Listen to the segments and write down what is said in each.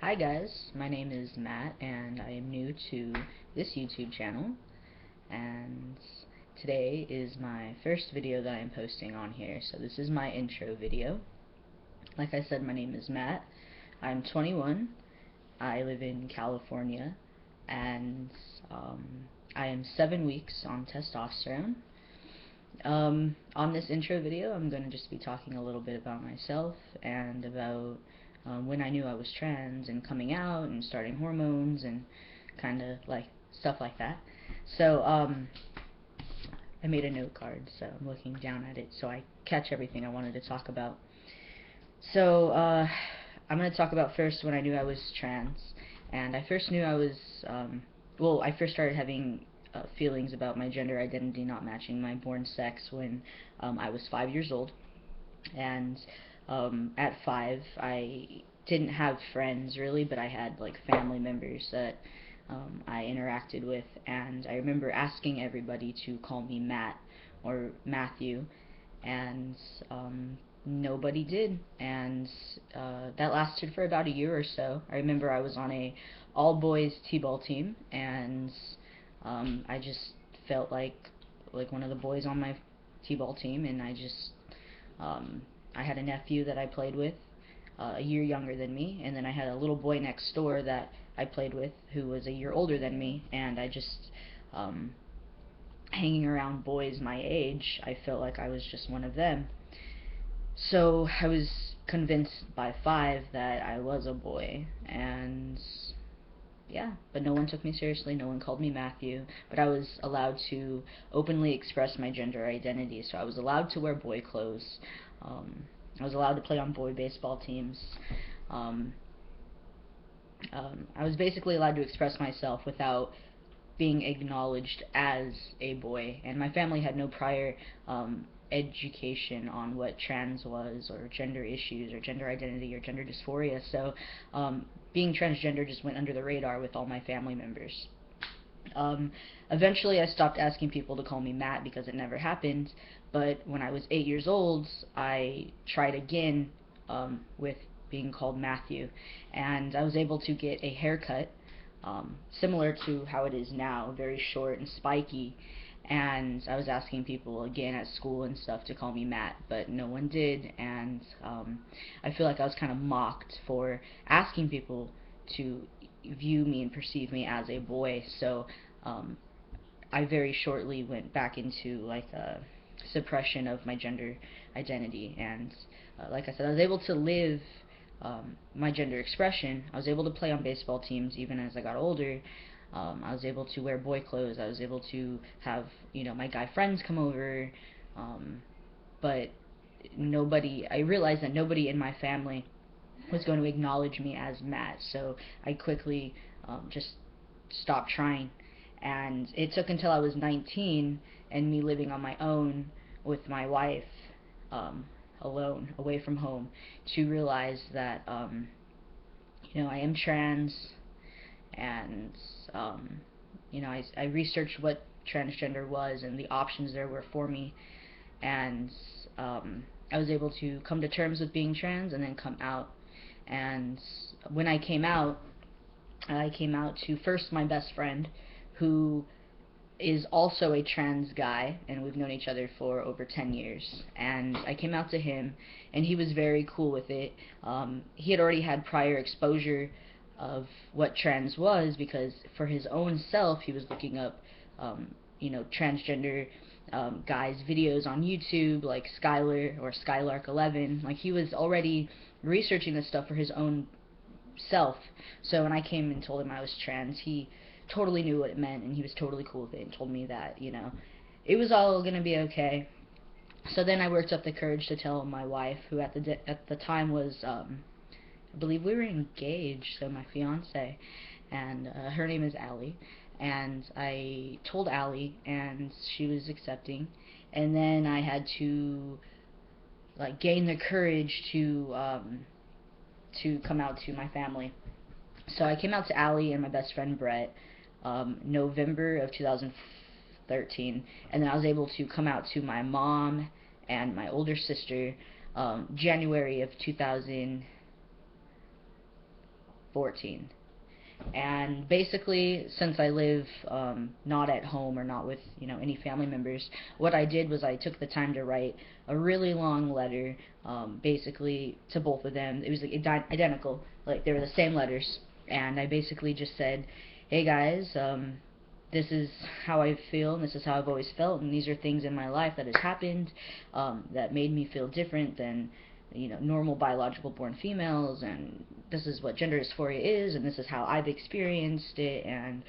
Hi guys, my name is Matt and I am new to this YouTube channel, and today is my first video that I'm posting on here. So this is my intro video. Like I said, my name is Matt. I'm 21. I live in California, and I am 7 weeks on testosterone. On this intro video, I'm going to just be talking a little bit about myself and about when I knew I was trans and coming out and starting hormones and kind of like stuff like that. So I made a note card, so I'm looking down at it so I catch everything I wanted to talk about. So I'm going to talk about first when I knew I was trans, and I first knew I was well, I first started having feelings about my gender identity not matching my born sex when I was 5 years old. And at 5, I didn't have friends really, but I had like family members that I interacted with, and I remember asking everybody to call me Matt or Matthew, and nobody did, and that lasted for about a year or so. I remember I was on a all-boys t-ball team, and I just felt like one of the boys on my t-ball team, and I had a nephew that I played with, a year younger than me, and then I had a little boy next door that I played with who was a year older than me, and I just hanging around boys my age, I felt like I was just one of them. So I was convinced by 5 that I was a boy, and yeah, but no one took me seriously, no one called me Matthew, but I was allowed to openly express my gender identity, so I was allowed to wear boy clothes, I was allowed to play on boy baseball teams, um, I was basically allowed to express myself without being acknowledged as a boy, and my family had no prior education on what trans was, or gender issues, or gender identity, or gender dysphoria, so being transgender just went under the radar with all my family members. Um, Eventually I stopped asking people to call me Matt because it never happened, but when I was 8 years old, I tried again with being called Matthew, and I was able to get a haircut similar to how it is now, very short and spiky, and I was asking people again at school and stuff to call me Matt, but no one did, and I feel like I was kind of mocked for asking people to view me and perceive me as a boy, so um, I very shortly went back into like a suppression of my gender identity, and like I said, I was able to live my gender expression. I was able to play on baseball teams even as I got older. I was able to wear boy clothes. I was able to have my guy friends come over, but nobody. I realized that nobody in my family was going to acknowledge me as Matt, so I quickly just stopped trying. And it took until I was 19 and me living on my own with my wife, um, alone, away from home, to realize that I am trans, and I researched what transgender was and the options there were for me, and I was able to come to terms with being trans and then come out. And when I came out to first my best friend, who is also a trans guy, and we've known each other for over 10 years. And I came out to him, and he was very cool with it. He had already had prior exposure of what trans was, because for his own self, he was looking up, transgender guys' videos on YouTube, like Skylar or Skylark11. Like, he was already researching this stuff for his own self. So when I came and told him I was trans, he totally knew what it meant, and he was totally cool with it, and told me that it was all gonna be okay. So then I worked up the courage to tell my wife, who at the time was I believe we were engaged, so my fiance, and her name is Allie, and I told Allie, and she was accepting, and then I had to like gain the courage to come out to my family. So I came out to Allie and my best friend Brett, November of 2013, and then I was able to come out to my mom and my older sister January of 2000. 14. And basically, since I live not at home or not with any family members, what I did was I took the time to write a really long letter, basically to both of them. It was like identical, like they were the same letters, and I basically just said, "Hey guys, this is how I feel, and this is how I've always felt, and these are things in my life that has happened that made me feel different than normal biological born females, and this is what gender dysphoria is, and this is how I've experienced it, and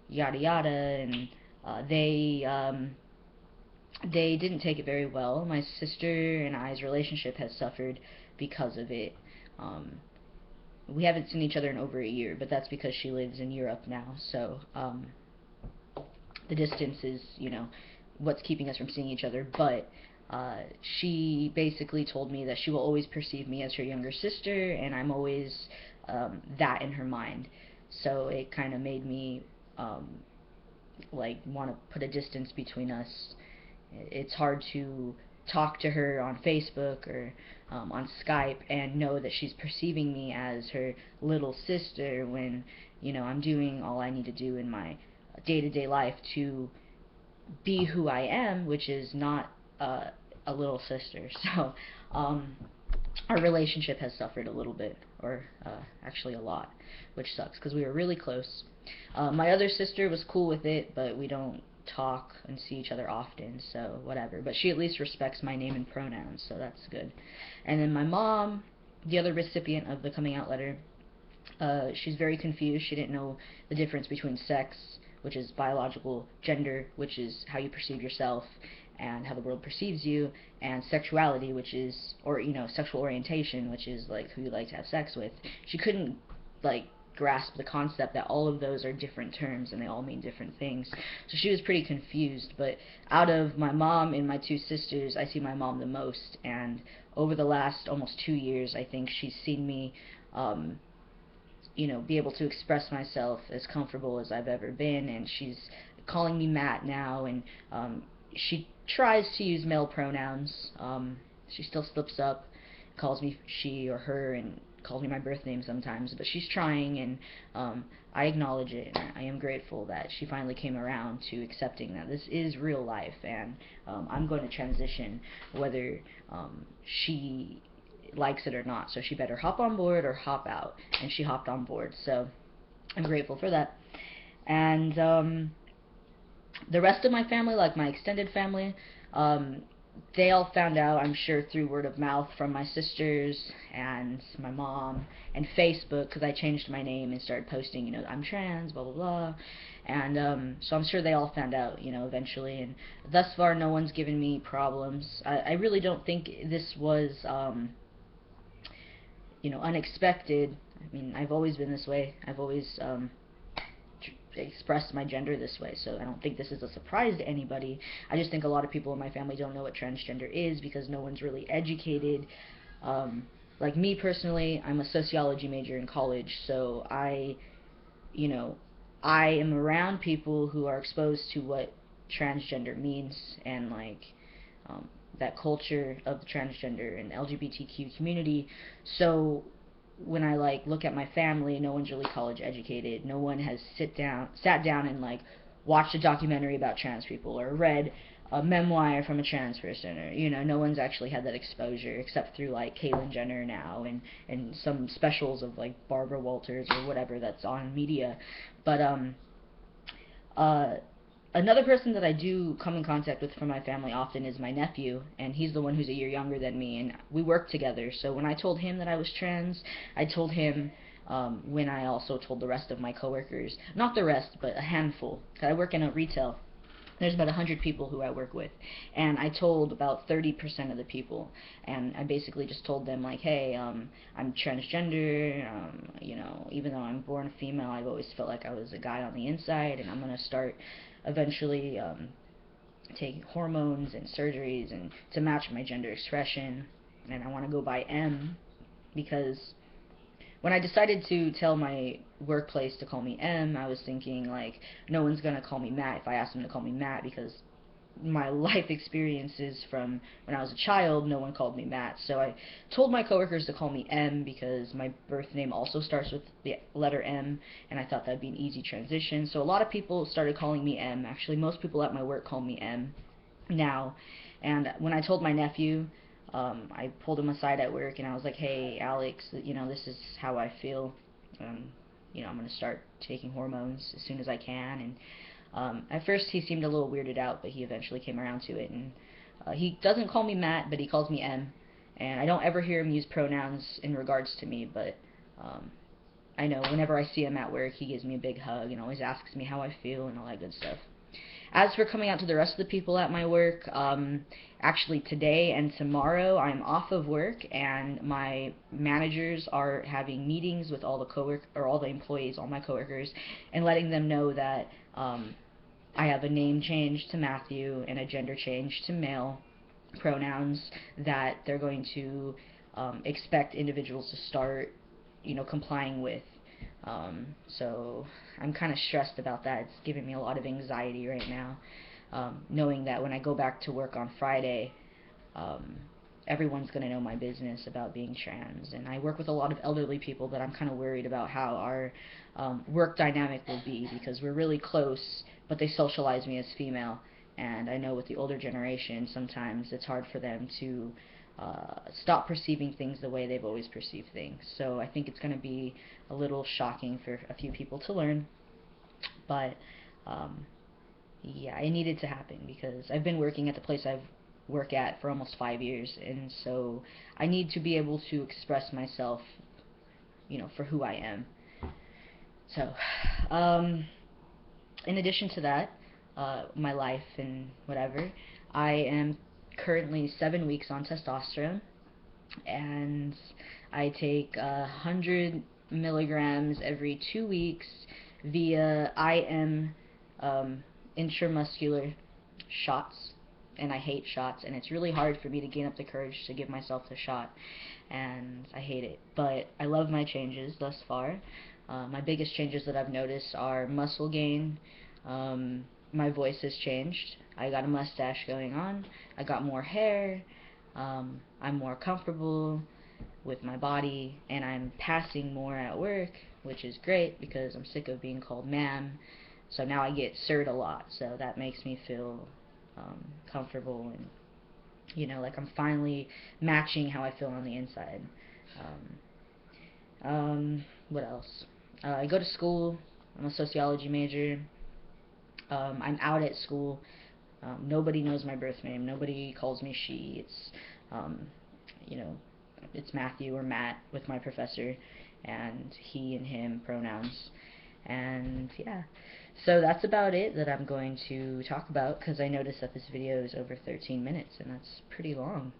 yada yada." And they didn't take it very well. My sister and I's relationship has suffered because of it. Um, we haven't seen each other in over a year, but that's because she lives in Europe now, so the distance is, what's keeping us from seeing each other. But she basically told me that she will always perceive me as her younger sister, and I'm always that in her mind. So it kind of made me like want to put a distance between us. It's hard to talk to her on Facebook or on Skype and know that she's perceiving me as her little sister when I'm doing all I need to do in my day-to-day life to be who I am, which is not a little sister. So our relationship has suffered a little bit, or actually a lot, which sucks because we were really close. My other sister was cool with it, but we don't talk and see each other often, so whatever. But she at least respects my name and pronouns, so that's good. And then my mom, the other recipient of the coming out letter, she's very confused. She didn't know the difference between sex, which is biological, gender, which is how you perceive yourself and how the world perceives you, and sexuality, which is, or sexual orientation, which is like who you like to have sex with. She couldn't like grasp the concept that all of those are different terms and they all mean different things. So she was pretty confused. But out of my mom and my two sisters, I see my mom the most, and over the last almost 2 years, I think she's seen me be able to express myself as comfortable as I've ever been, and she's calling me Matt now, and she tries to use male pronouns. She still slips up, calls me she or her, and calls me my birth name sometimes, but she's trying, and I acknowledge it, and I am grateful that she finally came around to accepting that this is real life, and I'm going to transition whether she likes it or not, so she better hop on board or hop out, and she hopped on board, so I'm grateful for that. And the rest of my family, like my extended family, they all found out, I'm sure, through word of mouth from my sisters and my mom and Facebook, because I changed my name and started posting, I'm trans, blah blah blah, and so I'm sure they all found out, eventually, and thus far no one's given me problems. I really don't think this was unexpected. I mean, I've always been this way. I've always expressed my gender this way, so I don't think this is a surprise to anybody. I just think a lot of people in my family don't know what transgender is because no one's really educated. Like me personally, I'm a sociology major in college, so you know, I am around people who are exposed to what transgender means, and like um, that culture of the transgender and LGBTQ community. So when I like look at my family, no one's really college educated. No one has sat down and like watched a documentary about trans people or read a memoir from a trans person, or no one's actually had that exposure except through like Caitlyn Jenner now, and some specials of like Barbara Walters or whatever that's on media. But uh another person that I do come in contact with from my family often is my nephew, and he's the one who's a year younger than me, and we work together. So when I told him that I was trans, I told him when I also told the rest of my coworkers, not the rest, but a handful. 'Cause I work in a retail. There's about 100 people who I work with, and I told about 30% of the people, and I basically just told them like, hey, I'm transgender, even though I'm born female, I've always felt like I was a guy on the inside, and I'm going to start eventually taking hormones and surgeries and to match my gender expression, and I want to go by M, because when I decided to tell my workplace to call me M, I was thinking like no one's gonna call me Matt if I ask them to call me Matt, because my life experiences from when I was a child, no one called me Matt. So I told my coworkers to call me M because my birth name also starts with the letter M, and I thought that'd be an easy transition. So a lot of people started calling me M. Actually, most people at my work call me M now. And when I told my nephew, I pulled him aside at work and I was like, "Hey, Alex, this is how I feel. I'm gonna start taking hormones as soon as I can." And at first he seemed a little weirded out, but he eventually came around to it. And he doesn't call me Matt, but he calls me M. And I don't ever hear him use pronouns in regards to me, but um, I know whenever I see him at work, he gives me a big hug and always asks me how I feel and all that good stuff. As for coming out to the rest of the people at my work, actually today and tomorrow I'm off of work, and my managers are having meetings with all the employees, all my coworkers, and letting them know that I have a name change to Matthew and a gender change to male pronouns, that they're going to expect individuals to start, complying with. So I'm kind of stressed about that. It's giving me a lot of anxiety right now, knowing that when I go back to work on Friday, um, everyone's going to know my business about being trans. And I work with a lot of elderly people, but I'm kind of worried about how our work dynamic will be, because we're really close, but they socialize me as female. And I know with the older generation, sometimes it's hard for them to stop perceiving things the way they've always perceived things. So I think it's going to be a little shocking for a few people to learn. But um, yeah, it needed to happen because I've been working at the place I've worked at for almost 5 years, and so I need to be able to express myself, for who I am. So, in addition to that, my life and whatever, I am currently 7 weeks on testosterone, and I take 100 milligrams every 2 weeks via IM, intramuscular shots. And I hate shots, and it's really hard for me to gain up the courage to give myself the shot, and I hate it. But I love my changes thus far. My biggest changes that I've noticed are muscle gain. My voice has changed. I got a mustache going on. I got more hair. I'm more comfortable with my body, and I'm passing more at work, which is great because I'm sick of being called ma'am. So now I get sirred a lot, so that makes me feel comfortable, and like I'm finally matching how I feel on the inside. What else? I go to school. I'm a sociology major. I'm out at school. Nobody knows my birth name. Nobody calls me she. Um, you know, it's Matthew or Matt with my professor, and he and him pronouns. And yeah, so that's about it that I'm going to talk about, because I noticed that this video is over 13 minutes, and that's pretty long.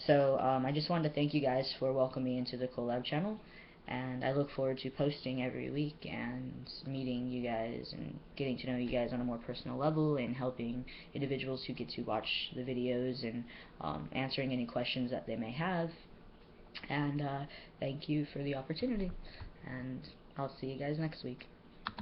So I just wanted to thank you guys for welcoming me into the Collab channel, and I look forward to posting every week and meeting you guys and getting to know you guys on a more personal level, and helping individuals who get to watch the videos, and answering any questions that they may have. And thank you for the opportunity, and I'll see you guys next week.